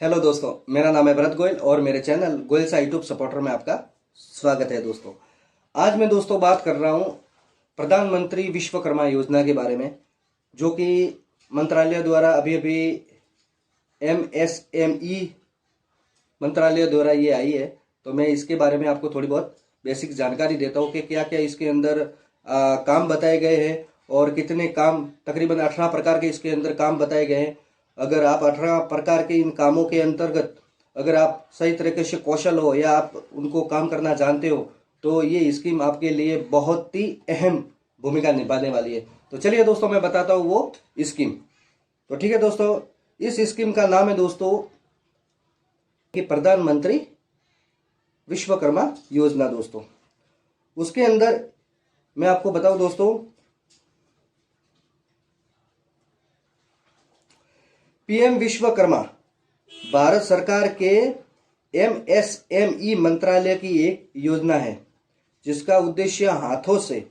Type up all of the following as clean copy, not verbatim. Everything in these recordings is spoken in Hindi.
हेलो दोस्तों, मेरा नाम है भरत गोयल और मेरे चैनल गोयल सा यूट्यूब सपोर्टर में आपका स्वागत है। दोस्तों, आज मैं बात कर रहा हूँ प्रधानमंत्री विश्वकर्मा योजना के बारे में, जो कि मंत्रालय द्वारा अभी अभी MSME मंत्रालय द्वारा ये आई है। तो मैं इसके बारे में आपको थोड़ी बहुत बेसिक जानकारी देता हूँ कि क्या क्या इसके अंदर काम बताए गए हैं और कितने काम, तकरीबन 18 प्रकार के इसके अंदर काम बताए गए हैं। अगर आप 18 प्रकार के इन कामों के अंतर्गत अगर आप सही तरीके से कौशल हो या आप उनको काम करना जानते हो तो ये स्कीम आपके लिए बहुत ही अहम भूमिका निभाने वाली है। तो चलिए दोस्तों, मैं बताता हूँ वो स्कीम। तो ठीक है दोस्तों, इस स्कीम का नाम है दोस्तों कि प्रधानमंत्री विश्वकर्मा योजना। दोस्तों, उसके अंदर मैं आपको बताऊं दोस्तों, पीएम विश्वकर्मा भारत सरकार के MSME मंत्रालय की एक योजना है, जिसका उद्देश्य हाथों से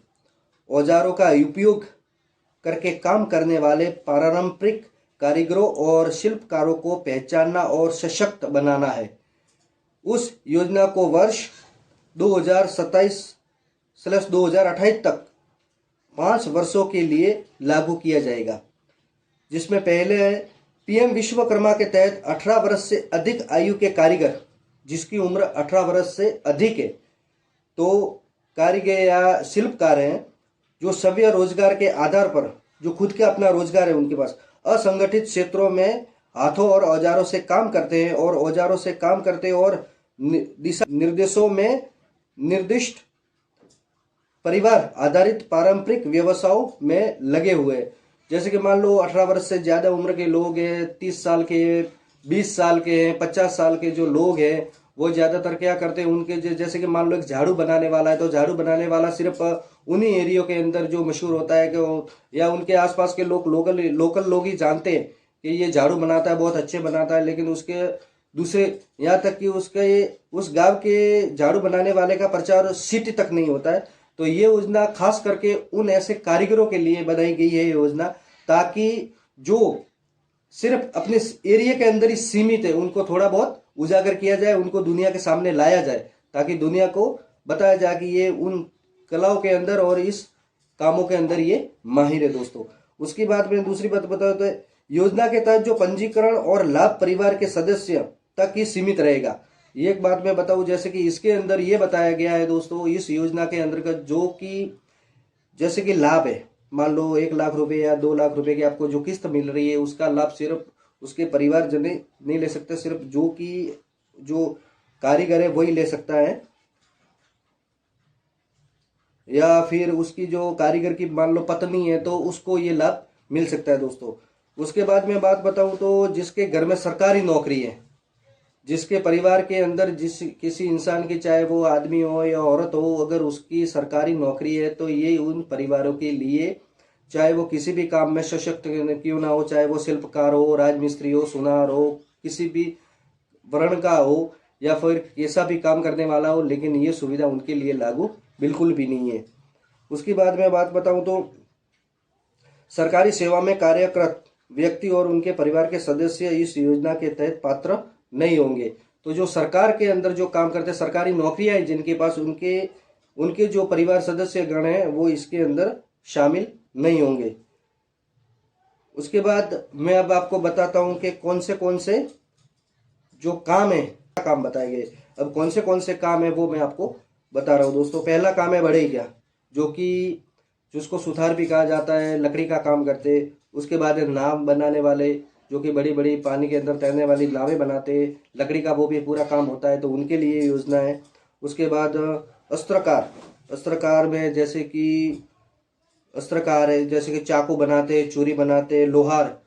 औजारों का उपयोग करके काम करने वाले पारंपरिक कारीगरों और शिल्पकारों को पहचानना और सशक्त बनाना है। उस योजना को वर्ष 2027-2028 तक 5 वर्षों के लिए लागू किया जाएगा, जिसमें पहले पीएम विश्वकर्मा के तहत 18 वर्ष से अधिक आयु के कारीगर, जिसकी उम्र 18 वर्ष से अधिक है, तो कारीगर या शिल्पकार हैं जो स्वयं रोजगार के आधार पर, जो खुद का अपना रोजगार है उनके पास, असंगठित क्षेत्रों में हाथों और औजारों से काम करते हैं और दिशा निर्देशों में निर्दिष्ट परिवार आधारित पारंपरिक व्यवसायों में लगे हुए हैं। जैसे कि मान लो 18 वर्ष से ज़्यादा उम्र के लोग हैं, 30 साल के, 20 साल के हैं, 50 साल के जो लोग हैं, वो ज़्यादातर क्या करते हैं, उनके जैसे कि मान लो एक झाड़ू बनाने वाला है, तो झाड़ू बनाने वाला सिर्फ उन्हीं एरियो के अंदर जो मशहूर होता है कि या उनके आसपास के लोग, लोकल लोग ही जानते हैं कि ये झाड़ू बनाता है, बहुत अच्छे बनाता है। लेकिन उसके दूसरे, यहाँ तक कि उस गांव के झाड़ू बनाने वाले का प्रचार सिटी तक नहीं होता है। तो ये योजना खास करके उन ऐसे कारीगरों के लिए बनाई गई है योजना, ताकि जो सिर्फ अपने एरिया के अंदर ही सीमित है उनको थोड़ा बहुत उजागर किया जाए, उनको दुनिया के सामने लाया जाए, ताकि दुनिया को बताया जाए कि ये उन कलाओं के अंदर और इस कामों के अंदर ये माहिर है। दोस्तों, उसकी बात में दूसरी बात बताओ तो योजना के तहत जो पंजीकरण और लाभ परिवार के सदस्य तक ही सीमित रहेगा। एक बात मैं बताऊं, जैसे कि इसके अंदर ये बताया गया है दोस्तों, इस योजना के अंतर्गत जो कि जैसे कि लाभ है, मान लो 1 लाख रुपए या 2 लाख रुपए की आपको जो किस्त मिल रही है, उसका लाभ सिर्फ उसके परिवार जन नहीं ले सकते, सिर्फ जो कारीगर है वही ले सकता है, या फिर उसकी जो कारीगर की मान लो पत्नी है तो उसको ये लाभ मिल सकता है। दोस्तों, उसके बाद मैं बात बताऊं तो जिसके घर में सरकारी नौकरी है, जिसके परिवार के अंदर किसी इंसान की, चाहे वो आदमी हो या औरत हो, अगर उसकी सरकारी नौकरी है तो ये उन परिवारों के लिए, चाहे वो किसी भी काम में सशक्त क्यों ना हो, चाहे वो शिल्पकार हो, राजमिस्त्री हो, सुनार हो, किसी भी वर्ण का हो या फिर कैसा भी काम करने वाला हो, लेकिन ये सुविधा उनके लिए लागू बिल्कुल भी नहीं है। उसके बाद मैं बात बताऊं तो सरकारी सेवा में कार्यरत व्यक्ति और उनके परिवार के सदस्य इस योजना के तहत पात्र नहीं होंगे। तो जो सरकार के अंदर जो काम करते हैं, सरकारी नौकरियां हैं जिनके पास, उनके जो परिवार सदस्य गण हैं वो इसके अंदर शामिल नहीं होंगे। उसके बाद मैं अब आपको बताता हूं कि कौन से जो काम है, काम बताए गए। अब कौन से काम है वो मैं आपको बता रहा हूं। दोस्तों, पहला काम है बढ़ईया, जो कि जिसको सुथार भी कहा जाता है, लकड़ी का काम करते। उसके बाद है नाव बनाने वाले, जो कि बड़ी बड़ी पानी के अंदर तैरने वाली नावें बनाते, लकड़ी का वो भी पूरा काम होता है, तो उनके लिए योजना है। उसके बाद अस्त्रकार में जैसे कि अस्त्रकार है, जैसे कि चाकू बनाते, चूरी बनाते, लोहार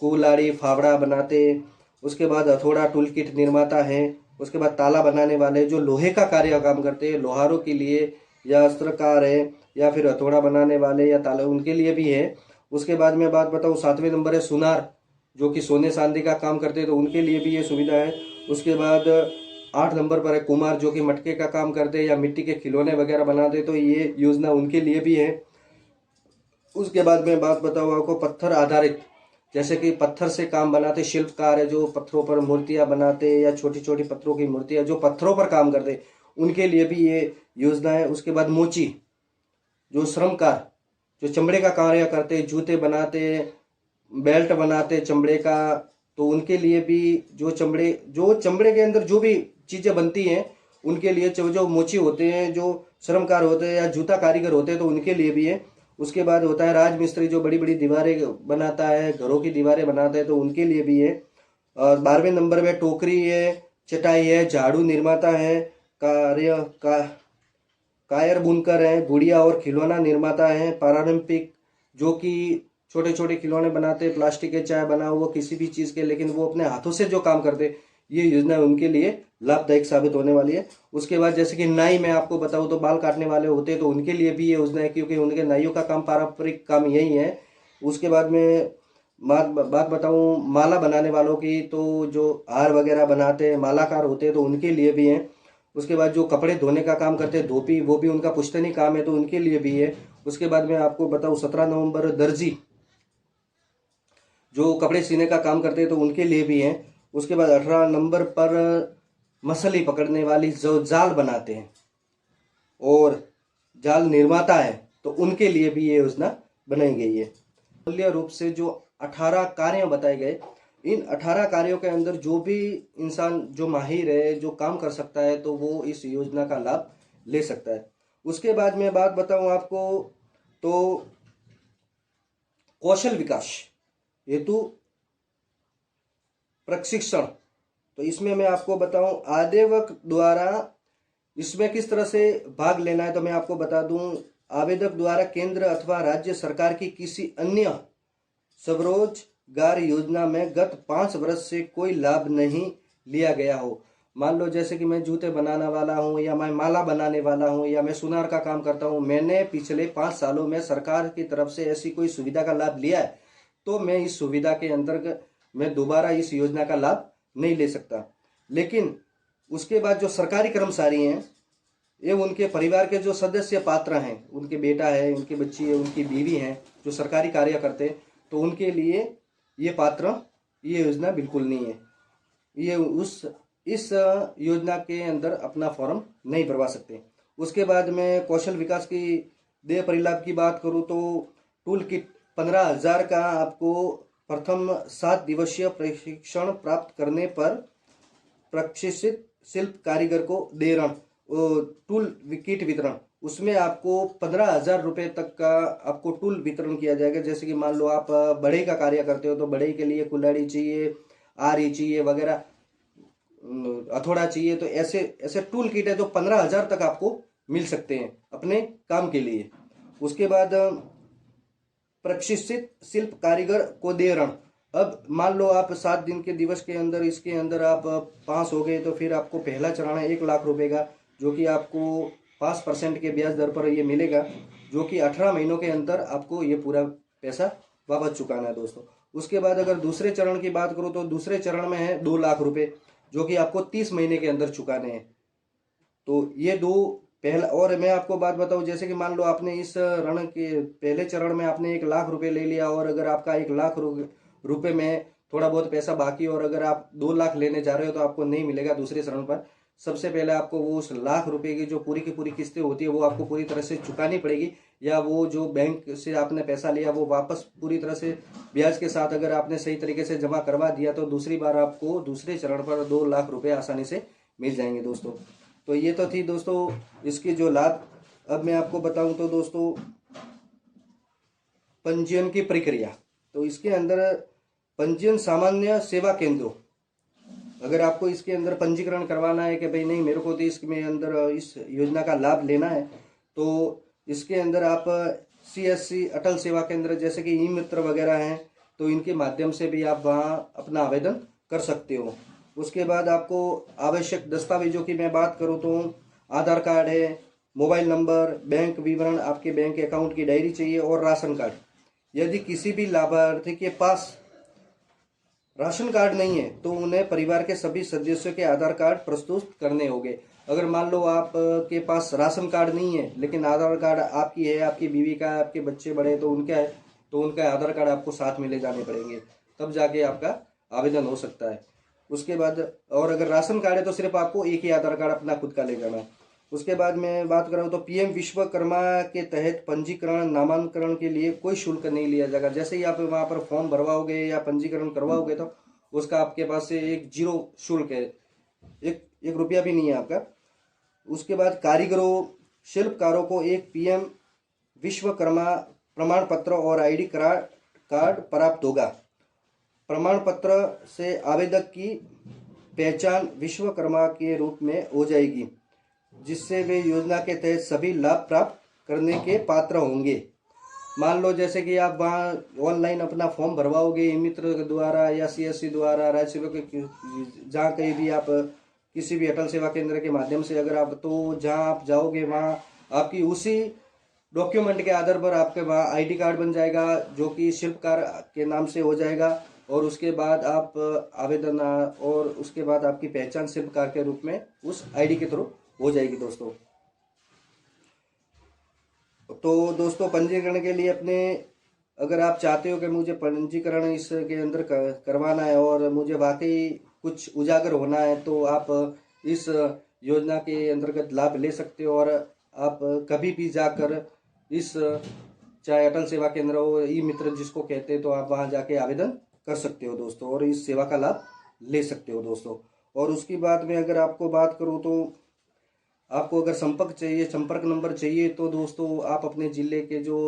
कुल्हाड़ी फावड़ा बनाते। उसके बाद हथौड़ा टूल किट निर्माता है। उसके बाद ताला बनाने वाले जो लोहे का कार्य काम करते हैं, लोहारों के लिए, या अस्त्रकार है या फिर हथौड़ा बनाने वाले या ताला, उनके लिए भी है। उसके बाद मैं बात बताऊं, 7वें नंबर है सुनार, जो कि सोने चांदी का काम करते हैं, तो उनके लिए भी ये सुविधा है। उसके बाद 8 नंबर पर है कुम्हार, जो कि मटके का काम करते हैं या मिट्टी के खिलौने वगैरह बनाते हैं, तो ये योजना उनके लिए भी है। उसके बाद मैं बात बताऊँ आपको, पत्थर आधारित जैसे कि पत्थर से काम बनाते शिल्पकार है, जो पत्थरों पर मूर्तियां बनाते, या छोटी छोटी पत्थरों की मूर्तियां जो पत्थरों पर काम करते, उनके लिए भी ये योजना है। उसके बाद मोची, जो श्रमकार, जो चमड़े का कार्य करते, जूते बनाते, बेल्ट बनाते चमड़े का, तो उनके लिए भी जो चमड़े के अंदर जो भी चीजें बनती हैं, उनके लिए जो मोची होते हैं, जो श्रमकार होते हैं या जूता कारीगर होते हैं, तो उनके लिए भी है। उसके बाद होता है राजमिस्त्री, जो बड़ी बड़ी दीवारें बनाता है, घरों की दीवारें बनाता है, तो उनके लिए भी है। और 12वें नंबर में टोकरी है, चटाई है, झाड़ू निर्माता है, कार्य का कायर बुनकर है, गुड़िया और खिलौना निर्माता है, पारंपरिक, जो कि छोटे छोटे खिलौने बनाते, प्लास्टिक के चाहे बना हुआ किसी भी चीज़ के, लेकिन वो अपने हाथों से जो काम करते, ये योजना उनके लिए लाभदायक साबित होने वाली है। उसके बाद जैसे कि नाई, मैं आपको बताऊं तो बाल काटने वाले होते हैं, तो उनके लिए भी ये योजना है, क्योंकि उनके नाइयों का काम पारंपरिक काम यही है। उसके बाद में बात बताऊं माला बनाने वालों की, तो जो हार वगैरह बनाते हैं, मालाकार होते हैं, तो उनके लिए भी है। उसके बाद जो कपड़े धोने का काम करते हैं, धोपी, वो भी उनका पुश्तैनी काम है, तो उनके लिए भी है। उसके बाद मैं आपको बताऊं 17 नवंबर दर्जी, जो कपड़े सीने का काम करते हैं, तो उनके लिए भी है। उसके बाद 18 नंबर पर मछली पकड़ने वाली जो जाल बनाते हैं और जाल निर्माता है, तो उनके लिए भी ये योजना बनाई गई है। मूल्य रूप से जो 18 कार्य बताए गए, इन 18 कार्यों के अंदर जो भी इंसान जो माहिर है, जो काम कर सकता है, तो वो इस योजना का लाभ ले सकता है। उसके बाद मैं बात बताऊं आपको, तो कौशल विकास हेतु प्रशिक्षण, तो इसमें मैं आपको बताऊं आवेदक द्वारा इसमें किस तरह से भाग लेना है, तो मैं आपको बता दूं, आवेदक द्वारा केंद्र अथवा राज्य सरकार की किसी अन्य स्वरोजगार योजना में गत 5 वर्ष से कोई लाभ नहीं लिया गया हो। मान लो जैसे कि मैं जूते बनाने वाला हूँ, या मैं माला बनाने वाला हूँ, या मैं सुनार का काम करता हूँ, मैंने पिछले 5 सालों में सरकार की तरफ से ऐसी कोई सुविधा का लाभ लिया है, तो मैं इस सुविधा के अंतर्गत मैं दोबारा इस योजना का लाभ नहीं ले सकता। लेकिन उसके बाद जो सरकारी कर्मचारी हैं एवं उनके परिवार के जो सदस्य पात्र हैं, उनके बेटा है, उनकी बच्ची है, उनकी बीवी है, जो सरकारी कार्य करते हैं, तो उनके लिए ये योजना बिल्कुल नहीं है। ये इस योजना के अंदर अपना फॉर्म नहीं भरवा सकते। उसके बाद में कौशल विकास की देय परिलाभ की बात करूँ, तो टूल किट 15,000 का आपको प्रथम 7 दिवसीय प्रशिक्षण प्राप्त करने पर प्रशिक्षित शिल्प कारीगर को दे ऋण टूल किट वितरण, उसमें आपको 15,000 रुपये तक का आपको टूल वितरण किया जाएगा। जैसे कि मान लो आप बढ़ई का कार्य करते हो, तो बढ़ई के लिए कुल्हाड़ी चाहिए, आरी चाहिए वगैरह, हथौड़ा चाहिए, तो ऐसे ऐसे टूल किट है जो 15,000 तक आपको मिल सकते हैं अपने काम के लिए। उसके बाद प्रशिक्षित शिल्प कारीगर को दे ऋण, अब मान लो आप 7 दिन के दिवस के अंदर इसके अंदर आप पास हो गए, तो फिर आपको पहला चरण है 1 लाख रुपए का, जो कि आपको 5% के ब्याज दर पर ये मिलेगा, जो कि 18 महीनों के अंदर आपको ये पूरा पैसा वापस चुकाना है दोस्तों। उसके बाद अगर दूसरे चरण की बात करूँ, तो दूसरे चरण में है 2 लाख रुपए, जो कि आपको 30 महीने के अंदर चुकाने हैं। तो ये दो पहला। और मैं आपको बात बताऊं, जैसे कि मान लो आपने इस ऋण के पहले चरण में आपने 1 लाख रुपए ले लिया, और अगर आपका 1 लाख रुपए में थोड़ा बहुत पैसा बाकी, और अगर आप 2 लाख लेने जा रहे हो, तो आपको नहीं मिलेगा दूसरे चरण पर। सबसे पहले आपको वो उस लाख रुपए की जो पूरी की पूरी किस्तें होती है, वो आपको पूरी तरह से चुकानी पड़ेगी, या वो जो बैंक से आपने पैसा लिया वो वापस पूरी तरह से ब्याज के साथ अगर आपने सही तरीके से जमा करवा दिया, तो दूसरी बार आपको दूसरे चरण पर 2 लाख रुपए आसानी से मिल जाएंगे दोस्तों। तो ये तो थी दोस्तों इसकी जो लाभ। अब मैं आपको बताऊं तो दोस्तों पंजीयन की प्रक्रिया, तो इसके अंदर पंजीयन सामान्य सेवा केंद्रों, अगर आपको इसके अंदर पंजीकरण करवाना है कि भाई नहीं मेरे को तो इसमें अंदर इस योजना का लाभ लेना है, तो इसके अंदर आप CSC अटल सेवा केंद्र जैसे कि ई मित्र वगैरह हैं, तो इनके माध्यम से भी आप वहाँ अपना आवेदन कर सकते हो। उसके बाद आपको आवश्यक दस्तावेजों की मैं बात करूँ तो आधार कार्ड है, मोबाइल नंबर, बैंक विवरण, आपके बैंक अकाउंट की डायरी चाहिए, और राशन कार्ड। यदि किसी भी लाभार्थी के पास राशन कार्ड नहीं है, तो उन्हें परिवार के सभी सदस्यों के आधार कार्ड प्रस्तुत करने होंगे। अगर मान लो आप के पास राशन कार्ड नहीं है, लेकिन आधार कार्ड आपकी है, आपकी बीवी का है, आपके बच्चे बड़े, तो उनका है, तो उनका आधार कार्ड आपको साथ में ले जाने पड़ेंगे। तब जाके आपका आवेदन हो सकता है। उसके बाद और अगर राशन कार्ड है तो सिर्फ आपको एक ही आधार कार्ड अपना खुद का ले जाना है। उसके बाद मैं बात कर रहा हूँ तो पीएम विश्वकर्मा के तहत पंजीकरण नामांकन के लिए कोई शुल्क नहीं लिया जाएगा। जैसे ही आप वहाँ पर फॉर्म भरवाओगे या पंजीकरण करवाओगे तो उसका आपके पास से एक जीरो शुल्क है, एक रुपया भी नहीं है आपका। उसके बाद कारीगरों शिल्पकारों को एक पीएम विश्वकर्मा प्रमाण पत्र और आईडी कार्ड प्राप्त होगा। प्रमाण पत्र से आवेदक की पहचान विश्वकर्मा के रूप में हो जाएगी, जिससे वे योजना के तहत सभी लाभ प्राप्त करने के पात्र होंगे। मान लो जैसे कि आप वहाँ ऑनलाइन अपना फॉर्म भरवाओगे ई मित्र द्वारा या सीएससी द्वारा, राज्य सेवा के जहाँ कहीं भी आप किसी भी अटल सेवा केंद्र के माध्यम से अगर आप तो जहाँ आप जाओगे वहाँ आपकी उसी डॉक्यूमेंट के आधार पर आपके वहाँ आईडी कार्ड बन जाएगा जो कि शिल्पकार के नाम से हो जाएगा। और उसके बाद आप आवेदन और उसके बाद आपकी पहचान शिल्पकार के रूप में उस आईडी के थ्रू हो जाएगी दोस्तों। तो दोस्तों पंजीकरण के लिए अपने अगर आप चाहते हो कि मुझे पंजीकरण इसके अंदर करवाना है और मुझे वाकई कुछ उजागर होना है तो आप इस योजना के अंतर्गत लाभ ले सकते हो। और आप कभी भी जाकर इस चाहे अटल सेवा केंद्र हो ई मित्र जिसको कहते हैं तो आप वहाँ जाके आवेदन कर सकते हो दोस्तों और इस सेवा का लाभ ले सकते हो दोस्तों। और उसकी बाद में अगर आपको बात करूँ तो आपको अगर संपर्क नंबर चाहिए तो दोस्तों आप अपने ज़िले के जो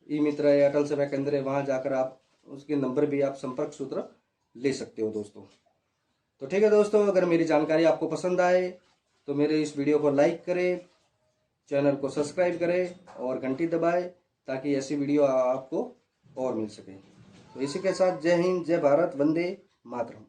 ई मित्र है अटल सेवा केंद्र है वहाँ जाकर आप उसके नंबर भी आप संपर्क सूत्र ले सकते हो दोस्तों। तो ठीक है दोस्तों, अगर मेरी जानकारी आपको पसंद आए तो मेरे इस वीडियो को लाइक करें, चैनल को सब्सक्राइब करें और घंटी दबाएं ताकि ऐसी वीडियो आपको और मिल सके। तो इसी के साथ जय हिंद, जय भारत, वंदे मातरम।